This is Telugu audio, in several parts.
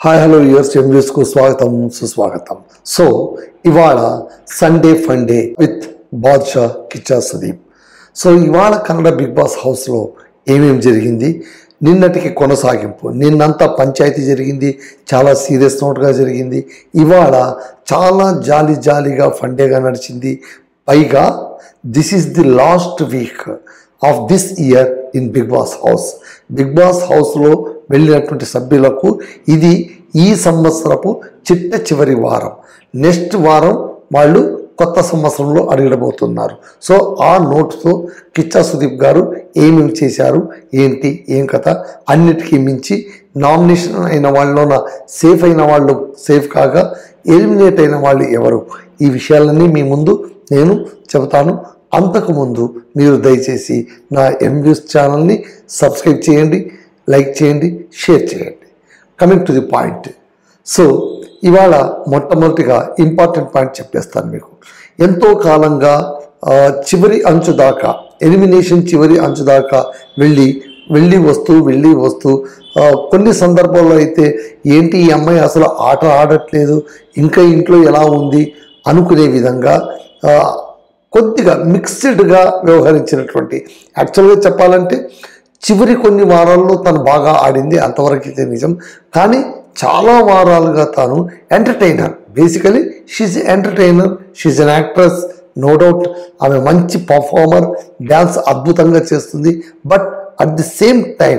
హాయ్ హలో యూర్స్ ఎంవ్యూస్కు స్వాగతం సుస్వాగతం. సో ఇవాళ Sunday funday with Badshah Kichcha Sudeep. So ఇవాళ కన్నడ బిగ్ బాస్ హౌస్లో ఏమేమి జరిగింది, నిన్నటికి కొనసాగింపు. నిన్నంతా పంచాయతీ జరిగింది, చాలా సీరియస్ నోట్గా జరిగింది. ఇవాళ చాలా జాలీగా ఫండేగా నడిచింది. పైగా this is the last week of this year in Bigg Boss house. Bigg Boss హౌస్లో వెళ్ళినటువంటి సభ్యులకు ఇది ఈ సంవత్సరపు చివరి వారం. నెక్స్ట్ వారం వాళ్ళు కొత్త సంవత్సరంలో అడగబోతున్నారు. సో ఆ నోట్తో కిచ్చా సుదీప్ గారు ఏమేమి చేశారు, ఏంటి ఏం కథ, అన్నిటికీ మించి నామినేషన్ అయిన వాళ్ళలోన సేఫ్ అయిన వాళ్ళు సేఫ్ కాగా ఎలిమినేట్ అయిన వాళ్ళు ఎవరు, ఈ విషయాలన్నీ మీ ముందు నేను చెబుతాను. అంతకుముందు మీరు దయచేసి నా ఎంవ్యూస్ ఛానల్ని సబ్స్క్రైబ్ చేయండి, లైక్ చేయండి, షేర్ చేయండి. Coming to the point. So ఇవాళ మొట్టమొదటిగా ఇంపార్టెంట్ పాయింట్ చెప్పేస్తాను మీకు. ఎంతో కాలంగా చివరి అంచు దాకా, ఎలిమినేషన్ చివరి అంచు దాకా వెళ్ళి వస్తూ కొన్ని సందర్భాల్లో అయితే ఏంటి ఈ అమ్మాయి అసలు ఆట ఆడట్లేదు, ఇంకా ఇంట్లో ఎలా ఉంది అనుకునే విధంగా కొద్దిగా మిక్స్డ్గా వ్యవహరించినటువంటి, యాక్చువల్గా చెప్పాలంటే చివరి కొన్ని వారాల్లో తను బాగా ఆడింది, అంతవరకు అయితే నిజం. కానీ చాలా వారాలుగా తాను entertainer, basically she's entertainer, she's an actress, no doubt. ఆమె మంచి పర్ఫార్మర్, డ్యాన్స్ అద్భుతంగా చేస్తుంది. But at the same time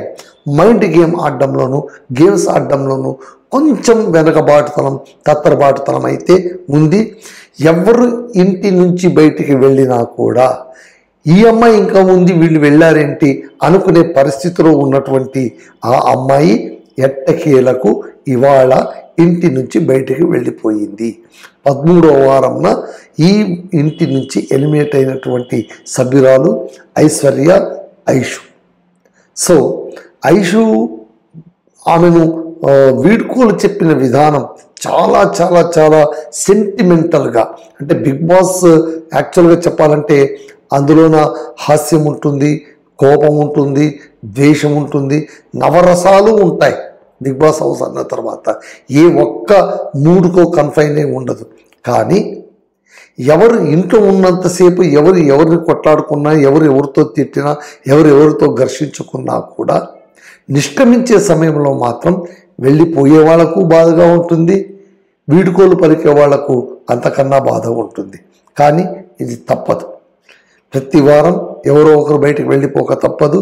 mind game ఆడడంలోనూ, గేమ్స్ ఆడడంలోనూ కొంచెం వెనకబాటుతనం, తత్తరబాటుతనం అయితే ఉంది. ఎవరు ఇంటి నుంచి బయటికి వెళ్ళినా కూడా ఈ అమ్మాయి ఇంకా ఉంది, వీళ్ళు వెళ్ళారేంటి అనుకునే పరిస్థితిలో ఉన్నటువంటి ఆ అమ్మాయి ఎట్టకేలకు ఇవాళ ఇంటి నుంచి బయటికి వెళ్ళిపోయింది. 13వ వారంన ఈ ఇంటి నుంచి ఎలిమినేట్ అయినటువంటి సభ్యురాలు ఐశ్వర్య, ఐషు. సో ఐషు ఆమెను వీడ్కోలు చెప్పిన విధానం చాలా సెంటిమెంటల్గా, అంటే బిగ్ బాస్ యాక్చువల్గా చెప్పాలంటే అందులోన హాస్యం ఉంటుంది, కోపం ఉంటుంది, ద్వేషం ఉంటుంది, నవరసాలు ఉంటాయి. బిగ్ బాస్ హౌస్ అన్న తర్వాత ఏ ఒక్క మూడుకో కన్ఫైన్ ఉండదు. కానీ ఎవరు ఇంట్లో ఉన్నంతసేపు ఎవరిని కొట్లాడుకున్నా, ఎవరితో తిట్టినా, ఎవరితో ఘర్షించుకున్నా కూడా నిష్క్రమించే సమయంలో మాత్రం వెళ్ళిపోయే వాళ్లకు బాధగా ఉంటుంది, వీడుకోలు పలికే వాళ్లకు అంతకన్నా బాధ ఉంటుంది. కానీ ఇది తప్పదు. ప్రతి వారం ఎవరో ఒకరు బయటకు వెళ్ళిపోక తప్పదు.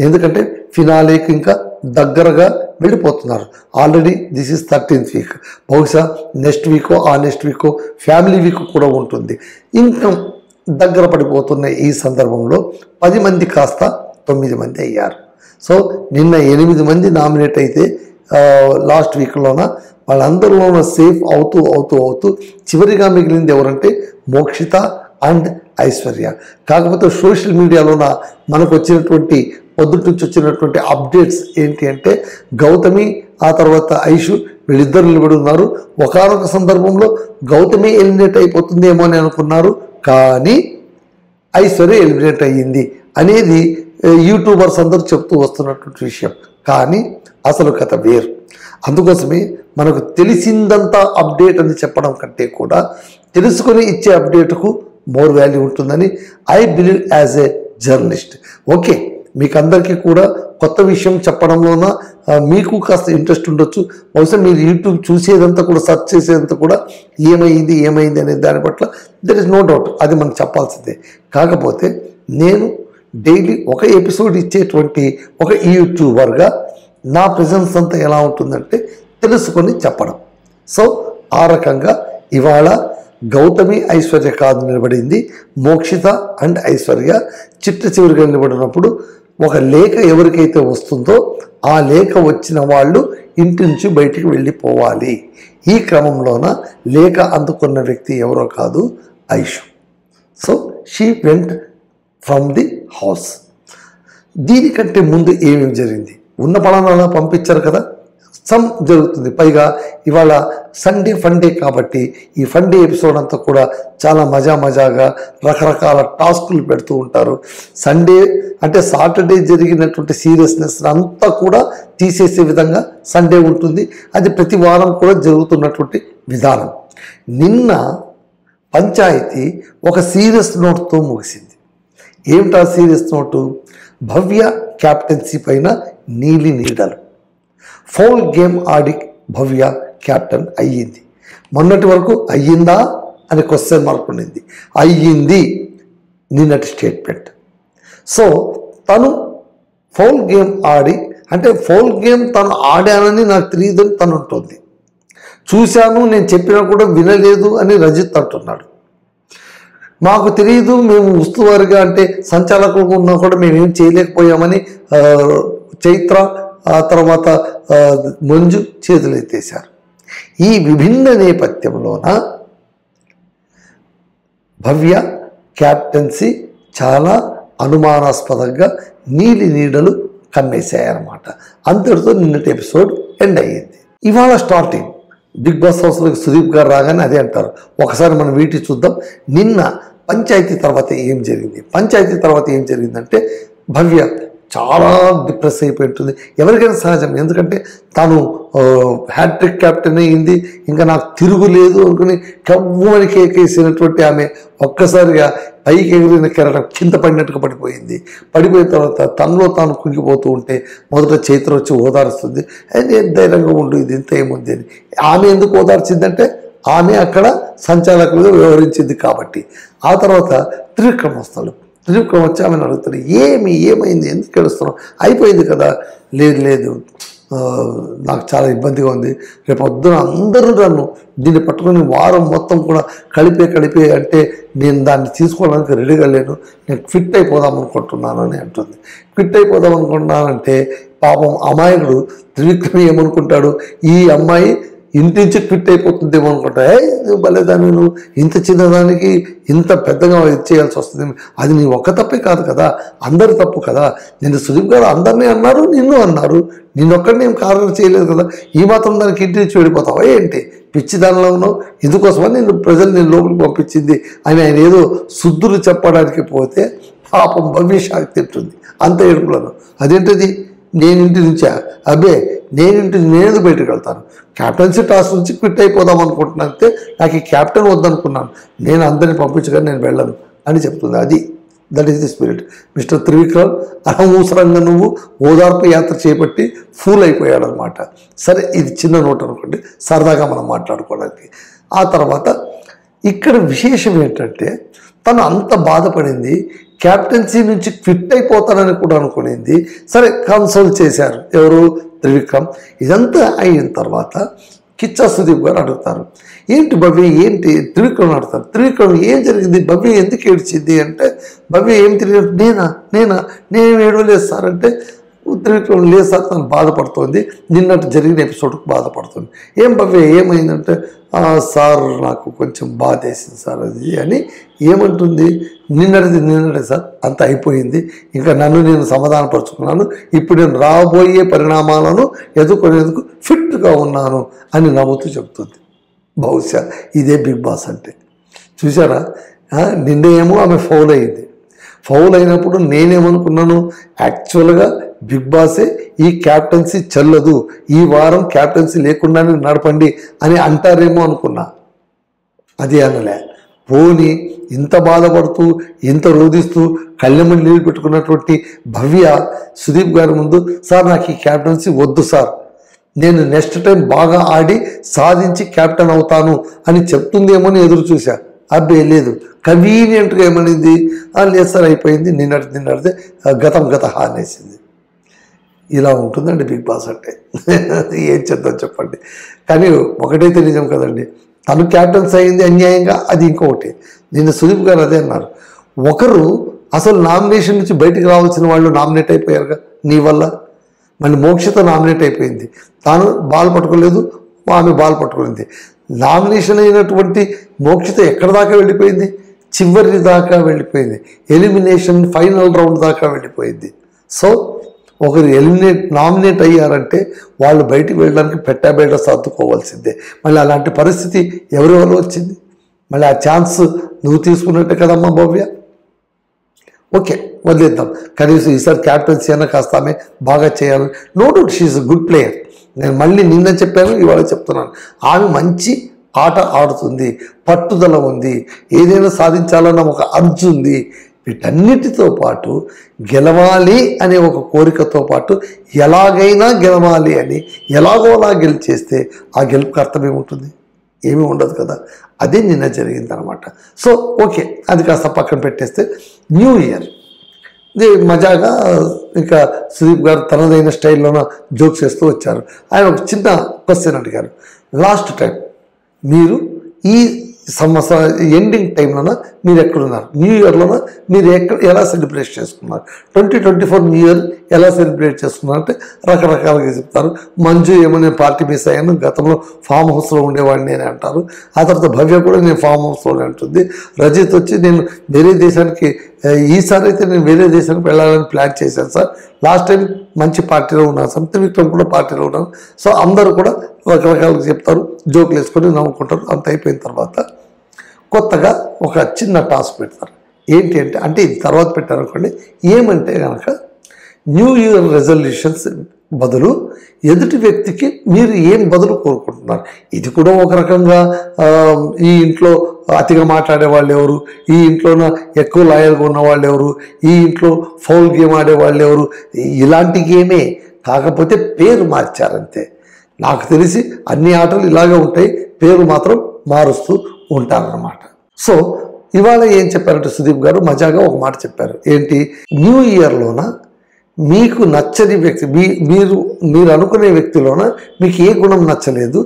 ఎందుకంటే ఫినాలేకి ఇంకా దగ్గరగా వెళ్ళిపోతున్నారు. Already this is 13th week. బహుశా నెక్స్ట్ వీకో ఫ్యామిలీ వీక్ కూడా ఉంటుంది. ఇంకా దగ్గర పడిపోతున్న ఈ సందర్భంలో 10 మంది కాస్త 9 మంది అయ్యారు. సో నిన్న 8 మంది నామినేట్ అయితే లాస్ట్ వీక్లోన వాళ్ళందరిలోన సేఫ్ అవుతూ చివరిగా మిగిలింది ఎవరంటే మోక్షిత అండ్ ఐశ్వర్య. కాకపోతే సోషల్ మీడియాలోన మనకు వచ్చినటువంటి పొద్దుటి నుంచి వచ్చినటువంటి అప్డేట్స్ ఏంటి అంటే గౌతమి ఆ తర్వాత ఐషు వీళ్ళిద్దరు నిలబడి ఉన్నారు. ఒకనొక సందర్భంలో గౌతమి ఎలిమినేట్ అయిపోతుందేమో అని అనుకున్నారు, కానీ ఐశ్వర్య ఎలిమినేట్ అయ్యింది అనేది యూట్యూబర్స్ అందరూ చెప్తూ వస్తున్నటువంటి విషయం. కానీ అసలు కథ వేరు. అందుకోసమే మనకు తెలిసిందంతా అప్డేట్ అని చెప్పడం కంటే కూడా తెలుసుకొని ఇచ్చే అప్డేట్కు మోర్ వాల్యూ ఉంటుందని I believe as a journalist. Okay, మీకు అందరికీ కూడా కొత్త విషయం చెప్పడంలోన మీకు కాస్త ఇంట్రెస్ట్ ఉండొచ్చు. బహుశా మీరు యూట్యూబ్ చూసేదంతా కూడా, సెర్చ్ చేసేదంతా కూడా ఏమైంది అనే దాని పట్ల దర్ ఇస్ నో డౌట్, అది మనకు చెప్పాల్సిందే. కాకపోతే నేను డైలీ ఒక ఎపిసోడ్ ఇచ్చేటువంటి ఒక యూట్యూబర్గా నా ప్రెజెన్స్ అంతా ఎలా ఉంటుందంటే తెలుసుకొని చెప్పడం. సో ఆ రకంగా ఇవాళ గౌతమి ఐశ్వర్య కాదు నిలబడింది, మోక్షిత అండ్ ఐశ్వర్య చివరిగా నిలబడినప్పుడు ఒక లేఖ ఎవరికైతే వస్తుందో ఆ లేఖ వచ్చిన వాళ్ళు ఇంటి నుంచి బయటికి వెళ్ళిపోవాలి. ఈ క్రమంలోన లేఖ అందుకున్న వ్యక్తి ఎవరో కాదు, Aishu. So she went from the house. దీనికంటే ముందు ఏమేమి జరిగింది, ఉన్న పలానా పంపించారు కదా, సమ్ జరుగుతుంది. పైగా ఇవాళ సండే ఫండే కాబట్టి ఈ ఫండే ఎపిసోడ్ అంతా కూడా చాలా మజాగా రకరకాల టాస్కులు పెడుతూ ఉంటారు. సండే అంటే సాటర్డే జరిగినటువంటి సీరియస్నెస్ అంతా కూడా తీసేసే విధంగా సండే ఉంటుంది. అది ప్రతి వారం కూడా జరుగుతున్నటువంటి విధానం. నిన్న పంచాయతీ ఒక సీరియస్ నోట్తో ముగిసింది. ఏమిటా సీరియస్ నోటు? భవ్య క్యాప్టెన్సీ పైన నీలి నీడలు. ఫౌల్ గేమ్ ఆడి భవ్య క్యాప్టెన్ అయ్యింది. మొన్నటి వరకు అయ్యిందా అని క్వశ్చన్ మార్క్ ఉండింది. అయ్యింది నిన్నటి స్టేట్మెంట్. సో తను ఫౌల్ గేమ్ ఆడి, అంటే ఫౌల్ గేమ్ తను ఆడానని నాకు తెలియదని తను ఉంటుంది. చూశాను, నేను చెప్పినా కూడా వినలేదు అని రజిత్ అంటున్నాడు. మాకు తెలియదు, మేము ఉస్తువారిగా అంటే సంచాలకులుగా ఉన్నా కూడా మేమేం చేయలేకపోయామని చైత్ర ఆ తర్వాత మంజు చేతులు ఎత్తేశారు. ఈ విభిన్న నేపథ్యంలోన భవ్య క్యాప్టెన్సీ చాలా అనుమానాస్పదంగా నీలి నీడలు కమ్మేశాయన్నమాట. అంతటితో నిన్నటి ఎపిసోడ్ ఎండ్ అయ్యింది. ఇవాళ స్టార్టింగ్ బిగ్ బాస్ హౌస్లోకి సుదీప్ గారు రాగానే అదే అంటారు. ఒకసారి మనం వీటి చూద్దాం. నిన్న పంచాయతీ తర్వాత ఏం జరిగింది? పంచాయతీ తర్వాత ఏం జరిగిందంటే భవ్య చాలా డిప్రెస్ అయిపోయి ఉంటుంది. ఎవరికైనా సహజం, ఎందుకంటే తను హ్యాట్రిక్ క్యాప్టెన్ అయ్యింది, ఇంకా నాకు తిరుగులేదు అనుకుని కవ్వని కేకేసినటువంటి ఆమె ఒక్కసారిగా పైకి ఎగిరిన కెరటం కింద పడినట్టుగా పడిపోయింది. పడిపోయిన తర్వాత తనలో తాను కుంగిపోతూ ఉంటే మొదట చైత్ర వచ్చి ఓదారుస్తుంది. నేను ధైర్యంగా ఉండు, ఇది ఇంత ఏముంది అని. ఆమె ఎందుకు ఓదార్చిందంటే ఆమె అక్కడ సంచాలకులుగా వ్యవహరించింది కాబట్టి. ఆ తర్వాత త్రివిక్రమ్ వస్తాడు. త్రివిక్రమ్ వచ్చి ఆమెను అడుగుతాడు, ఏమైంది, ఎందుకు ఏడుస్తున్నావు? అయిపోయింది కదా. లేదు నాకు చాలా ఇబ్బందిగా ఉంది. రేపు పొద్దున అందరూ నన్ను దీన్ని పట్టుకొని వారం మొత్తం కూడా కలిపే అంటే నేను దాన్ని తీసుకోవడానికి రెడీగా లేను, నేను క్విట్ అయిపోదాం అనుకుంటున్నాను అని అంటుంది. క్విట్ అయిపోదాం అనుకుంటున్నానంటే పాపం అమాయకుడు త్రివిక్రమ్ ఏమనుకుంటాడు, ఈ అమ్మాయి ఇంటి నుంచి క్విట్ అయిపోతుందేమో అనుకుంటా. నువ్వు భలేదాన్ని, నువ్వు ఇంత చిన్నదానికి ఇంత పెద్దగా చేయాల్సి వస్తుంది. అది నీ ఒక్క తప్పే కాదు కదా, అందరి తప్పు కదా. నిన్ను సుదీప్ గారు అందరినీ అన్నారు, నిన్ను అన్నారు, నిన్నొక్కడిని ఏం కారణం చేయలేదు కదా. ఈ మాత్రం దానికి ఇంటి నుంచి వెళ్ళిపోతావా ఏంటి? పిచ్చి దానిలో ఉన్నావు, ఇందుకోసమని నేను లోపలికి పంపించింది అని ఆయన ఏదో శుద్ధులు చెప్పడానికి పోతే పాపం భవిష్యత్తు తింటుంది అంత ఏడుపులను. అదేంటది? నేనింటి నుంచా? అబ్బే నేను బయటకు వెళ్తాను, క్యాప్టెన్సీ టాస్ నుంచి క్విట్ అయిపోదాం అనుకుంటున్నాను, అంతే. నాకు ఈ క్యాప్టెన్ వద్దనుకున్నాను, నేను అందరిని పంపించగా నేను వెళ్ళను అని చెప్తుంది. That is the spirit. Mister Trivikram అనవసరంగా నువ్వు ఓదార్పు యాత్ర చేపట్టి ఫూల్ అయిపోయాడు అనమాట. సరే, ఇది చిన్న నోట్ అనుకోండి, సరదాగా మనం మాట్లాడుకోవడానికి. ఆ తర్వాత ఇక్కడ విశేషం ఏంటంటే తను అంత బాధపడింది, క్యాప్టెన్సీ నుంచి క్విట్ అయిపోతానని కూడా అనుకునింది. సరే, కన్సోల్ చేశారు ఎవరు? త్రివిక్రమ్. ఇదంతా అయిన తర్వాత కిచ్చా సుదీప్ గారు అడుగుతారు, ఏంటి భవ్య, ఏంటి? త్రివిక్రమ్ అడుగుతారు, త్రివిక్రమ్ ఏం జరిగింది, భవ్య ఎందుకు ఏడ్చింది అంటే, భవ్య ఏం తిరిగి నేనేం ఏడవలేదు సార్ అంటే, త్రివిక్రమ్ లేదు సార్, తను బాధపడుతుంది, నిన్నటి జరిగిన ఎపిసోడ్కి బాధపడుతుంది. ఏం భవ్య ఏమైందంటే, సార్ నాకు కొంచెం బాధ వేసింది సార్ అది అని ఏమంటుంది. నిన్నటి సార్ అంత అయిపోయింది, ఇంకా నన్ను నేను సమాధానపరుచుకున్నాను, ఇప్పుడు నేను రాబోయే పరిణామాలను ఎదుర్కొనేందుకు ఫిట్గా ఉన్నాను అని నవ్వుతూ చెప్తుంది. బహుశా ఇదే బిగ్ బాస్ అంటే. చూసారా, నిన్న ఏమో ఆమె ఫౌల్ అయింది. ఫౌల్ అయినప్పుడు నేనేమనుకున్నాను, యాక్చువల్గా బిగ్ బాసే ఈ క్యాప్టెన్సీ చెల్లదు, ఈ వారం క్యాప్టెన్సీ లేకుండానే నడపండి అని అంటారేమో అనుకున్నా. అది అనలే. పోని ఇంత బాధపడుతూ ఇంత రోధిస్తూ కళ్ళెమ్మని నీళ్ళు పెట్టుకున్నటువంటి భవ్య సుదీప్ గారి ముందు, సార్ నాకు ఈ క్యాప్టెన్సీ వద్దు సార్, నేను నెక్స్ట్ టైం బాగా ఆడి సాధించి క్యాప్టెన్ అవుతాను అని చెప్తుందేమో అని ఎదురు చూశా. అబ్బే లేదు, కన్వీనియంట్గా ఏమనింది, లేదు సార్ అయిపోయింది, నిన్నటిదే గతం అనేసింది. ఇలా ఉంటుందండి బిగ్ బాస్ అంటే. ఏం చేద్దాం చెప్పండి. కానీ ఒకటైతే నిజం కదండి, తను క్యాప్టెన్స్ అయింది అన్యాయంగా, అది ఇంకొకటి. నిన్న సుదీప్ గారు అదే అన్నారు, ఒకరు అసలు నామినేషన్ నుంచి బయటకు రావాల్సిన వాళ్ళు నామినేట్ అయిపోయారుగా నీ వల్ల. మళ్ళీ మోక్షిత నామినేట్ అయిపోయింది, తాను బాల్ పట్టుకోలేదు, ఆమె బాల్ పట్టుకునింది. నామినేషన్ అయినటువంటి మోక్షిత ఎక్కడి దాకా వెళ్ళిపోయింది? చివరి దాకా వెళ్ళిపోయింది, ఎలిమినేషన్ ఫైనల్ రౌండ్ దాకా వెళ్ళిపోయింది. సో ఒకరు నామినేట్ అయ్యారంటే వాళ్ళు బయటికి వెళ్ళడానికి పెట్టబేట సర్దుకోవాల్సిందే. మళ్ళీ అలాంటి పరిస్థితి ఎవరి వల్ల వచ్చింది? మళ్ళీ ఆ ఛాన్స్ నువ్వు తీసుకున్నట్టే కదమ్మా భవ్య. ఓకే, వదిలేద్దాం. కనీసం ఈసారి క్యాప్టెన్సీ అయినా కాస్త ఆమె బాగా చేయాలి. No doubt she is a good player. నేను మళ్ళీ నిన్న చెప్పాను, ఇవాళ చెప్తున్నాను. ఆమె మంచి ఆట ఆడుతుంది, పట్టుదల ఉంది, ఏదైనా సాధించాలన్న ఒక అర్జు ఉంది. వీటన్నిటితో పాటు గెలవాలి అనే ఒక కోరికతో పాటు ఎలాగైనా గెలవాలి అని ఎలాగోలా గెలిచేస్తే ఆ గెలుపుకి అర్థం ఏముంటుంది? ఏమీ ఉండదు కదా. అదే నిన్న జరిగిందనమాట. సో ఓకే, అది కాస్త పక్కన పెట్టేస్తే న్యూ ఇయర్ ఇది మజాగా ఇంకా సుదీప్ గారు తనదైన స్టైల్లోన జోక్స్ వేస్తూ వచ్చారు. ఆయన ఒక చిన్న క్వశ్చన్ అడిగారు. లాస్ట్ టైం మీరు ఈ సంవత్సరం ఎండింగ్ టైంలోన మీరు ఎక్కడున్నారు? న్యూ ఇయర్లోన మీరు ఎలా సెలబ్రేట్ చేసుకున్నారు? 2024 న్యూ ఇయర్ ఎలా సెలబ్రేట్ చేసుకున్నారు అంటే రకరకాలుగా చెప్తారు. మంజు ఏమో నేను పార్టీ మిస్ అయ్యాను, గతంలో ఫామ్ హౌస్లో ఉండేవాడిని అని అంటారు. ఆ తర్వాత భవ్య కూడా నేను ఫామ్ హౌస్లోనే అంటుంది. రజిత్ వచ్చి నేను వేరే దేశానికి, ఈసారి అయితే నేను వేరే దేశానికి వెళ్ళాలని ప్లాన్ చేశాను సార్, లాస్ట్ టైం మంచి పార్టీలో ఉన్నాను, సంత విక్రమ్ కూడా పార్టీలో ఉన్నాను. సో అందరూ కూడా రకరకాలుగా చెప్తారు, జోకులు వేసుకొని నవ్వుకుంటారు. అంత అయిపోయిన తర్వాత కొత్తగా ఒక చిన్న టాస్క్ పెడతారు. ఏంటి అంటే ఇది తర్వాత పెట్టారనుకోండి. ఏమంటే కనుక న్యూ ఇయర్ రెజల్యూషన్స్ బదులు ఎదుటి వ్యక్తికి మీరు ఏం బదులు కోరుకుంటున్నారు? ఇది కూడా ఒక రకంగా ఈ ఇంట్లో అతిగా మాట్లాడే వాళ్ళు ఎవరు, ఈ ఇంట్లోన ఎక్కువ లాయల్గా ఉన్న వాళ్ళు ఎవరు, ఈ ఇంట్లో ఫౌల్ గేమ్ ఆడే వాళ్ళు ఎవరు, ఇలాంటి గేమే. కాకపోతే పేరు మార్చారంతే. నాకు తెలిసి అన్ని ఆటలు ఇలాగే ఉంటాయి, పేరు మాత్రం మారుస్తూ ఉంటారన్నమాట. సో ఇవాళ ఏం చెప్పారంటే సుదీప్ గారు మజాగా ఒక మాట చెప్పారు. ఏంటి? న్యూ ఇయర్లోన మీకు నచ్చని వ్యక్తి, మీరు అనుకునే వ్యక్తిలోన మీకు ఏ గుణం నచ్చలేదు,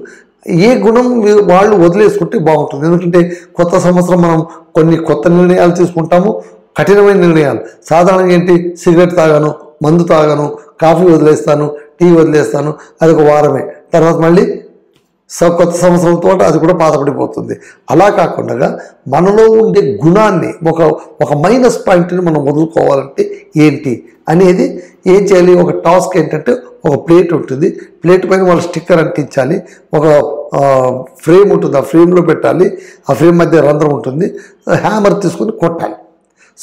ఏ గుణం వాళ్ళు వదిలేసుకుంటే బాగుంటుంది. ఎందుకంటే కొత్త సంవత్సరం మనం కొన్ని కొత్త నిర్ణయాలు తీసుకుంటాము, కఠినమైన నిర్ణయాలు. సాధారణంగా ఏంటి? సిగరెట్ తాగాను, మందు తాగాను, కాఫీ వదిలేస్తాను, టీ వదిలేస్తాను, అది ఒక వారమే, తర్వాత మళ్ళీ కొత్త సంవత్సరంతో అది కూడా పాతపడిపోతుంది. అలా కాకుండా మనలో ఉండే గుణాన్ని, ఒక మైనస్ పాయింట్ని మనం వదులుకోవాలంటే ఏంటి అనేది ఏం చేయాలి? ఒక టాస్క్ ఏంటంటే ఒక ప్లేట్ ఉంటుంది, ప్లేట్ పైన వాళ్ళు స్టిక్కర్ అంటించాలి, ఒక ఫ్రేమ్ ఉంటుంది, ఆ ఫ్రేమ్లో పెట్టాలి, ఆ ఫ్రేమ్ మధ్య రంధ్రం ఉంటుంది, హ్యామర్ తీసుకొని కొట్టాలి.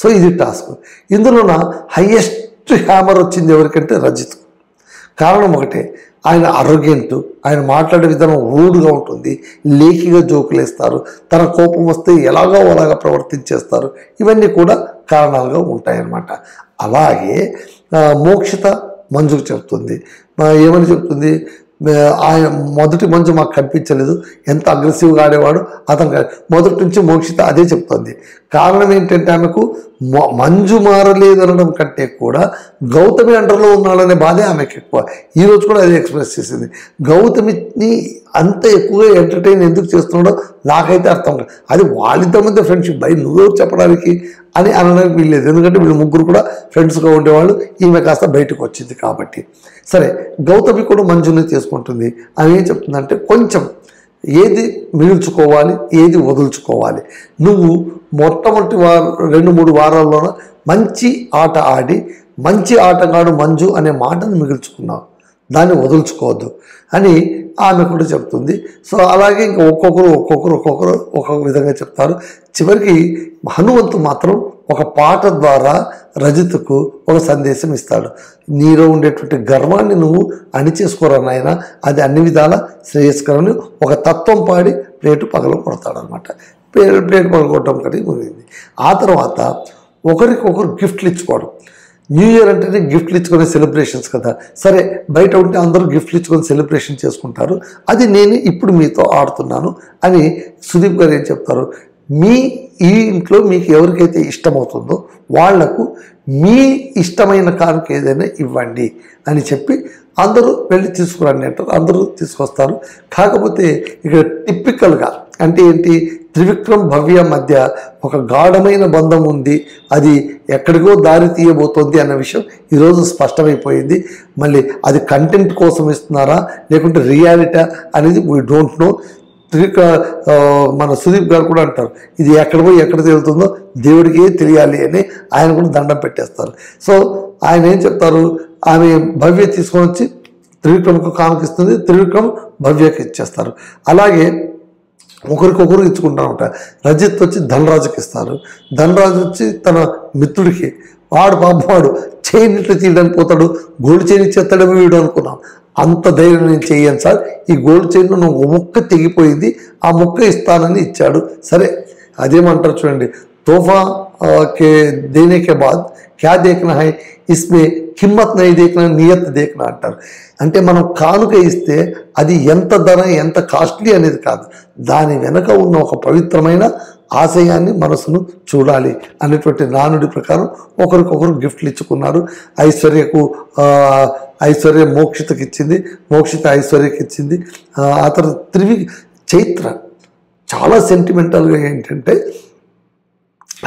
సో ఇది టాస్క్. ఇందులోన హయ్యెస్ట్ హ్యామర్ వచ్చింది ఎవరికంటే రజిత్. కారణం ఒకటే, ఆయన అరోగెంట్, ఆయన మాట్లాడే విధానం రూడ్గా ఉంటుంది, లేఖిగా జోకులు వేస్తారు, తన కోపం వస్తే ఎలాగో అలాగా ప్రవర్తించేస్తారు. ఇవన్నీ కూడా కారణాలుగా ఉంటాయన్నమాట. అలాగే మోక్షిత మంజుకు చెప్తుంది. ఏమని చెప్తుంది? ఆయన మొదటి మంజు మాకు కనిపించలేదు, ఎంత అగ్రెసివ్గా ఆడేవాడు అతను. మొదటి నుంచి మోక్షిత అదే చెప్తుంది. కారణం ఏంటంటే ఆమెకు మంజు మారలేదు అనడం కంటే కూడా గౌతమి అండర్లో ఉన్నాడనే బాధే ఆమెకు ఎక్కువ. ఈరోజు కూడా అదే ఎక్స్ప్రెస్ చేసింది. గౌతమిని అంత ఎక్కువగా ఎంటర్టైన్ ఎందుకు చేస్తున్నాడో నాకైతే అర్థం కాదు. అది వాళ్ళిద్దరి మధ్య ఫ్రెండ్షిప్, బై నువ్వెవరు చెప్పడానికి అని అనడానికి వీల్లేదు. ఎందుకంటే వీళ్ళు ముగ్గురు కూడా ఫ్రెండ్స్గా ఉండేవాళ్ళు, ఈమె కాస్త బయటకు వచ్చింది కాబట్టి. సరే, గౌతమి కూడా మంజుని తీసుకుంటుంది. ఆమె ఏం చెప్తుందంటే కొంచెం ఏది మిగుల్చుకోవాలి, ఏది వదులుచుకోవాలి. నువ్వు మొట్టమొదటి 2-3 వారాల్లోన మంచి ఆట ఆడి మంచి ఆటగాడు మంజు అనే మాటను మిగుల్చుకున్నావు, దాన్ని వదులుచుకోవద్దు అని ఆమె కూడా చెప్తుంది. సో అలాగే ఇంకా ఒక్కొక్కరు ఒక్కొక్క విధంగా చెప్తారు. చివరికి హనుమంతు మాత్రం ఒక పాట ద్వారా రజిత్కు ఒక సందేశం ఇస్తాడు. నీలో ఉండేటువంటి గర్వాన్ని నువ్వు అణిచేసుకోరా నాయన, అది అన్ని విధాల శ్రేయస్కరని ఒక తత్వం పాడి ప్లేటు పగల కొడతాడు అనమాట. ప్లేటు పగల కొట్టడం కలిగి ముగింది. ఆ తర్వాత ఒకరికొకరు గిఫ్ట్లు ఇచ్చుకోవడం. న్యూ ఇయర్ అంటేనే గిఫ్ట్లు ఇచ్చుకునే సెలబ్రేషన్స్ కదా. సరే, బయట ఉంటే అందరూ గిఫ్ట్లు ఇచ్చుకొని సెలబ్రేషన్ చేసుకుంటారు, అది నేను ఇప్పుడు మీతో ఆడుతున్నాను అని సుదీప్ గారు ఏం చెప్తారు? ఈ ఇంట్లో మీకు ఎవరికైతే ఇష్టమవుతుందో వాళ్లకు మీ ఇష్టమైన కానుక ఏదైనా ఇవ్వండి అని చెప్పి అందరూ వెళ్ళి తీసుకురండి అంటారు. అందరూ తీసుకొస్తారు. కాకపోతే ఇక్కడ టిపికల్గా అంటే ఏంటి? త్రివిక్రమ్ భవ్య మధ్య ఒక గాఢమైన బంధం ఉంది, అది ఎక్కడికో దారి తీయబోతోంది అన్న విషయం ఈరోజు స్పష్టమైపోయింది. మళ్ళీ అది కంటెంట్ కోసం ఇస్తున్నారా లేకుంటే రియాలిటీ అనేది వీ డోంట్ నో. మన సుదీప్ గారు కూడా అంటారు, ఇది ఎక్కడ పోయి ఎక్కడ తేలుతుందో దేవుడికే తెలియాలి అని ఆయన కూడా దండం పెట్టేస్తారు. సో ఆయన ఏం చెప్తారు, ఆమె భవ్య తీసుకొని వచ్చి త్రివిక్రమకు కానుకిస్తుంది, త్రివిక్రమ్ భవ్యకి ఇచ్చేస్తారు. అలాగే ఒకరికొకరు ఇచ్చుకుంటా ఉంటారు. రజిత్ వచ్చి ధనరాజుకి ఇస్తారు, ధనరాజు వచ్చి తన మిత్రుడికి. వాడు పాపవాడు చైన్ ఇట్లా తీయడానికి పోతాడు, గోల్డ్ చైన్ ఇచ్చేస్తాడేమో వీడు అనుకున్నాం. అంత ధైర్యం నేను చేయను సార్, ఈ గోల్డ్ చైన్లో నువ్వు ముక్క తెగిపోయింది, ఆ ముక్క ఇస్తానని ఇచ్చాడు. సరే అదేమంటారు చూడండి, తోఫా के देने के बाद क्या देखना है, इसमें కిమ్మత్ నై దేఖనా నియత్ దేఖనా అంటారు. అంటే మనం కానుక ఇస్తే అది ఎంత ధర, ఎంత కాస్ట్లీ అనేది కాదు, దాని వెనక ఉన్న ఒక పవిత్రమైన ఆశయాన్ని, మనసును చూడాలి అనేటువంటి నానుడి ప్రకారం ఒకరికొకరు గిఫ్ట్లు ఇచ్చుకున్నారు. ఐశ్వర్య మోక్షితకి ఇచ్చింది, మోక్షిత ఐశ్వర్యకి ఇచ్చింది. ఆ తర్వాత చైత్ర చాలా సెంటిమెంటల్గా ఏంటంటే,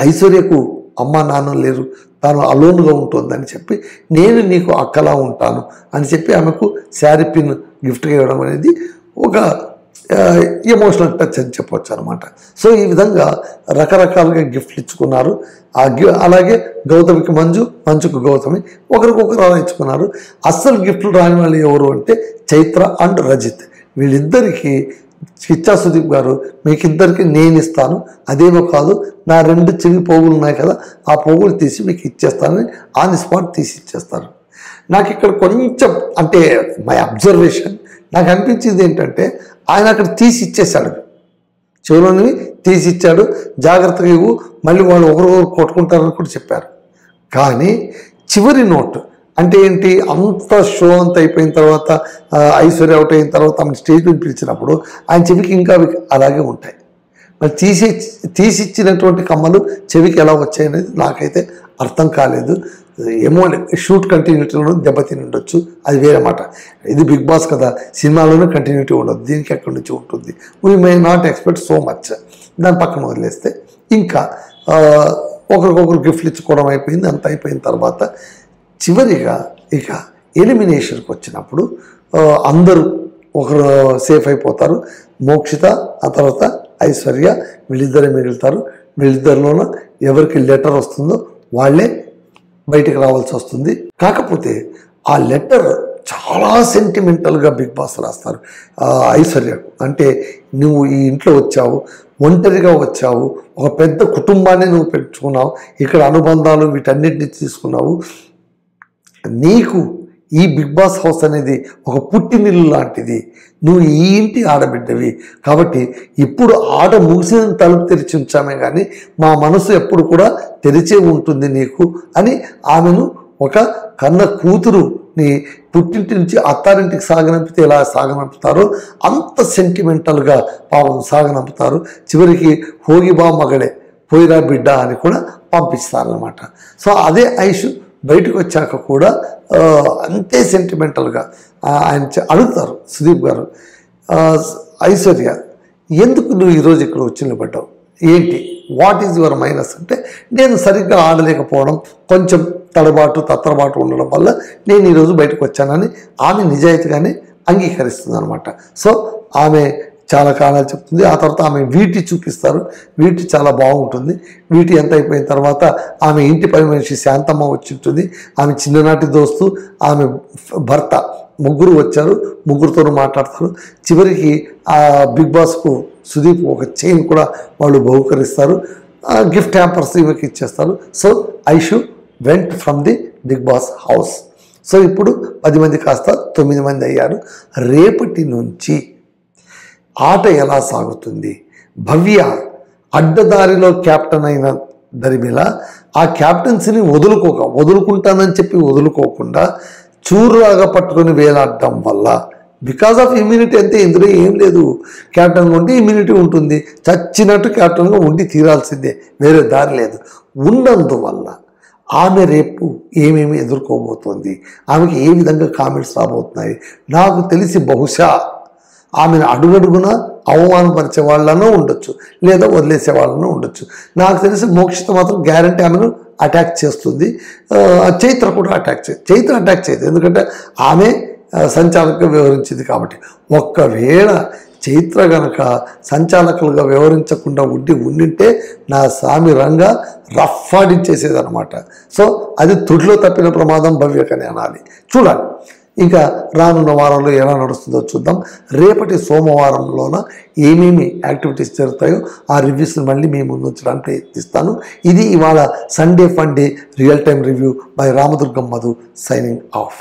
ఐశ్వర్యకు అమ్మ నాన్న లేరు, తాను అలోన్గా ఉంటుందని చెప్పి నేను నీకు అక్కలా ఉంటాను అని చెప్పి ఆమెకు శారీ పిన్ గిఫ్ట్గా ఇవ్వడం అనేది ఒక ఎమోషనల్ టచ్ అని చెప్పవచ్చు అనమాట. సో ఈ విధంగా రకరకాలుగా గిఫ్ట్లు ఇచ్చుకున్నారు. అలాగే గౌతమికి మంజు, మంజుకు గౌతమి ఒకరికొకరు అలా ఇచ్చుకున్నారు. అస్సలు గిఫ్ట్లు రాని వాళ్ళు ఎవరు అంటే చైత్ర అండ్ రజిత్. వీళ్ళిద్దరికీ కిచ్చా సుదీప్ గారు మీకిద్దరికి నేను ఇస్తాను, అదేమో కాదు నా 2 చెవి పోగులు ఉన్నాయి కదా, ఆ పోగులు తీసి మీకు ఇచ్చేస్తానని ఆన్ ది స్పాట్ తీసి ఇచ్చేస్తారు. నాకు ఇక్కడ కొంచెం అంటే మై అబ్జర్వేషన్ నాకు అనిపించింది ఏంటంటే, ఆయన అక్కడ తీసి ఇచ్చేశాడు, చెవిలోనివి తీసి ఇచ్చాడు, జాగ్రత్తగా ఇవ్వు, మళ్ళీ వాళ్ళు ఒకరికొకరు కొట్టుకుంటారని కూడా చెప్పారు. కానీ చివరి నోట్ అంటే ఏంటి, అంత షో అంతా అయిపోయిన తర్వాత ఐశ్వర్య అవుట్ అయిన తర్వాత ఆమె స్టేజ్ మీద పిలిచినప్పుడు ఆయన చెవికి ఇంకా అలాగే ఉంటాయి. మరి తీసిచ్చినటువంటి కమ్మలు చెవికి ఎలా వచ్చాయనేది నాకైతే అర్థం కాలేదు. ఏమో షూట్ కంటిన్యూటీలో దెబ్బతిని ఉండొచ్చు, అది వేరే మాట. ఇది బిగ్ బాస్ కదా, సినిమాలోనే కంటిన్యూటీ ఉండదు, దీనికి ఎక్కడి నుంచి ఉంటుంది. We may not expect so much. దాని పక్కన వదిలేస్తే ఇంకా ఒకరికొకరు గిఫ్ట్లు ఇచ్చుకోవడం అయిపోయింది. అంత అయిపోయిన తర్వాత చివరిగా ఇక ఎలిమినేషన్కి వచ్చినప్పుడు అందరూ ఒకరు సేఫ్ అయిపోతారు. మోక్షిత, ఆ తర్వాత ఐశ్వర్య, వీళ్ళిద్దరే మిగులుతారు. వీళ్ళిద్దరిలోన ఎవరికి లెటర్ వస్తుందో వాళ్ళే బయటికి రావాల్సి వస్తుంది. కాకపోతే ఆ లెటర్ చాలా సెంటిమెంటల్గా బిగ్ బాస్ రాస్తారు ఐశ్వర్యకు. అంటే నువ్వు ఈ ఇంట్లో వచ్చావు, ఒంటరిగా వచ్చావు, ఒక పెద్ద కుటుంబాన్ని నువ్వు పెంచుకున్నావు, ఇక్కడ అనుబంధాలు వీటన్నిటిని తీసుకున్నావు, నీకు ఈ బిగ్ బాస్ హౌస్ అనేది ఒక పుట్టినిల్లు లాంటిది, నువ్వు ఈ ఇంటి ఆడబిడ్డవి, కాబట్టి ఇప్పుడు ఆట ముగిసిన తలుపు తెరిచి ఉంచామే కానీ మా మనసు ఎప్పుడు కూడా తెరిచే ఉంటుంది నీకు అని ఆమెను ఒక కన్న కూతురుని పుట్టింటి నుంచి అత్తారింటికి సాగనంపితే ఎలా సాగనంపుతారో అంత సెంటిమెంటల్గా పాపం సాగనంపుతారు. చివరికి హోగిబా మగడే పోయిరా బిడ్డ అని కూడా పంపిస్తారనమాట. సో అదే ఐషు బయటకు వచ్చాక కూడా అంతే సెంటిమెంటల్గా ఆయన అడుగుతారు సుదీప్ గారు, ఐశ్వర్య ఎందుకు నువ్వు ఈరోజు ఇక్కడ వచ్చి నిలబడ్డావు, ఏంటి, వాట్ ఈజ్ యువర్ మైనస్ అంటే, నేను సరిగ్గా ఆడలేకపోవడం, కొంచెం తత్తరబాటు ఉండడం వల్ల నేను ఈరోజు బయటకు వచ్చానని ఆమె నిజాయితీగానే అంగీకరిస్తుంది అనమాట. సో ఆమె చాలా కాలాలు చెప్తుంది. ఆ తర్వాత ఆమె వీటి చూపిస్తారు, వీటి చాలా బాగుంటుంది. వీటి ఎంత అయిపోయిన తర్వాత ఆమె ఇంటి పని మనిషి శాంతమ్మ వచ్చి ఉంటుంది, ఆమె చిన్ననాటి దోస్తు, ఆమె భర్త, ముగ్గురు వచ్చారు, ముగ్గురుతో మాట్లాడతారు. చివరికి ఆ బిగ్ బాస్కు సుదీప్ ఒక చైన్ కూడా వాళ్ళు బహుకరిస్తారు, గిఫ్ట్ హ్యాంపర్స్ ఇవకి ఇచ్చేస్తారు. So Aishu went from the Bigg Boss house. So ఇప్పుడు 10 మంది కాస్త 9 మంది అయ్యారు. రేపటి నుంచి ఆట ఎలా సాగుతుంది, భవ్య అడ్డదారిలో క్యాప్టెన్ అయిన దరిమిల ఆ క్యాప్టెన్సీని వదులుకుంటానని చెప్పి వదులుకోకుండా చూరులాగా పట్టుకొని వేలాడటం వల్ల బికాజ్ ఆఫ్ ఇమ్యూనిటీ అంతే, ఇందులో ఏం లేదు. క్యాప్టెన్గా ఉంటే ఇమ్యూనిటీ ఉంటుంది, చచ్చినట్టు క్యాప్టెన్గా ఉండి తీరాల్సిందే, వేరే దారి లేదు. ఉన్నందువల్ల ఆమె రేపు ఏమేమి ఎదుర్కోబోతోంది, ఆమెకి ఏ విధంగా కామెంట్స్ రాబోతున్నాయి, నాకు తెలిసి బహుశా ఆమెను అడుగడుగున అవమానపరిచే వాళ్ళనో ఉండొచ్చు, లేదా వదిలేసే వాళ్ళనో ఉండొచ్చు. నాకు తెలిసి మోక్షిత మాత్రం గ్యారంటీ ఆమెను అటాక్ చేస్తుంది. చైత్ర కూడా చైత్ర అటాక్ చేయదు, ఎందుకంటే ఆమె సంచాలకంగా వ్యవహరించింది కాబట్టి. ఒక్కవేళ చైత్ర గనక సంచాలకులుగా వ్యవహరించకుండా ఉండింటే నా స్వామి రంగా రఫ్ ఆడించేసేదనమాట. సో అది తుడిలో తప్పిన ప్రమాదం భవ్యకని అనాలి. చూడాలి ఇంకా రానున్న వారంలో ఎలా నడుస్తుందో చూద్దాం. రేపటి సోమవారంలోన ఏమేమి యాక్టివిటీస్ జరుగుతాయో ఆ రివ్యూస్ని మళ్ళీ మీ ముందు ఉంచడానికి ప్రయత్నిస్తాను. ఇది ఇవాళ Sunday fun day real time review by Ramadurgam Madhu signing off.